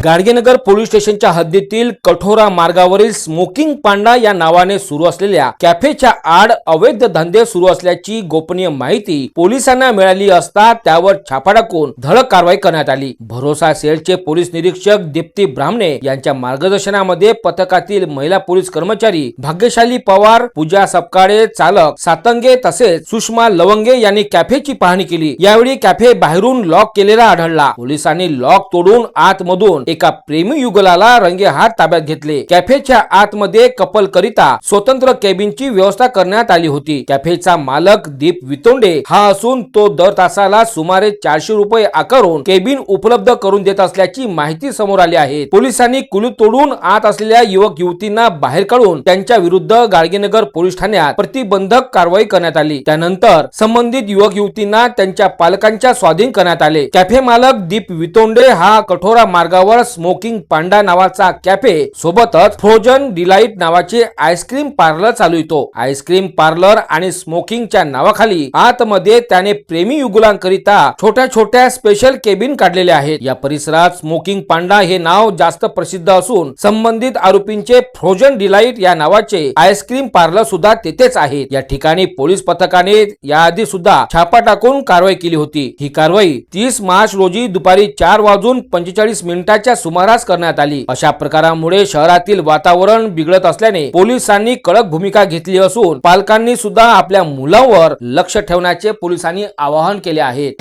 Gadgenagar police स्टेशनच्या हद्दीतील कठोरा मार्गावरील स्मोकिंग पांडा या नावाने सुरू असलेल्या कॅफेच्या आड अवैध धंदे सुरू असल्याची गोपनीय माहिती पोलिसांना मिळाली असता त्यावर छापा टाकून धडक कारवाई करण्यात आली। भरोसा सेलचे पोलीस निरीक्षक दीप्ती ब्राह्मणे यांच्या मार्गदर्शनामध्ये पथकातील महिला पोलीस कर्मचारी भाग्यशाली पवार, पूजा सपकाळे, चालक सातंगे तसेच सुषमा लवंगे यांनी कॅफेची पाहणी केली। यावेळी कॅफे बाहेरून लॉक केलेला आढळला। पोलिसांनी लॉक तोडून आतमधून एका प्रेमी युगलाला रंगेहात ताब्यात घेतले। कॅफेच्या आतमध्ये कपल करिता स्वतंत्र केबिनची व्यवस्था करण्यात आली होती। कॅफेचा मालक दीप वितोंडे हा असून तो दर तासाला सुमारे 400 रुपये आकारून केबिन उपलब्ध करून देत असल्याची माहिती समोर आली आहे। पोलिसांनी कुलूप तोडून आत असलेल्या युवक युवतींना बाहेर काढून त्यांच्या विरुद्ध गाडगेनगर पोलीस ठाण्यात प्रतिबंधक कारवाई करण्यात आली। त्यानंतर संबंधित युवक युवतींना त्यांच्या पालकांच्या स्वाधीन करण्यात आले। कॅफे मालक दीप वितोंडे हा कठोरा मार्गावर स्मोकिंग पांडा नावाचा कॅफे सोबतच फ्रोजन डिलाइट नावाचे आईस्क्रीम पार्लर चालवितो। आईस्क्रीम पार्लर आणि स्मोकिंगच्या नावाखाली आतमध्ये त्याने प्रेमी युगुलांकरिता छोट्या छोट्या स्पेशल केबिन काढलेले आहेत। या परिसरात स्मोकिंग पांडा हे नाव जास्त प्रसिद्ध असून संबंधित आरोपींचे फ्रोजन डिलाइट या नावाचे आईस्क्रीम पार्लर सुद्धा तेथेच आहेत। या ठिकाणी पोलीस पथकाने याआधी सुद्धा छापा टाकून कारवाई केली होती। ही कारवाई 30 मार्च रोजी दुपारी 4:45 सुमारास करण्यात आली। अशा प्रकारामुळे शहरातील वातावरण बिघडत असल्याने पोलिसांनी कडक भूमिका घेतली असून पालकांनी सुद्धा आपल्या मुलांवर लक्ष ठेवण्याचे पोलिसांनी आवाहन केले आहे।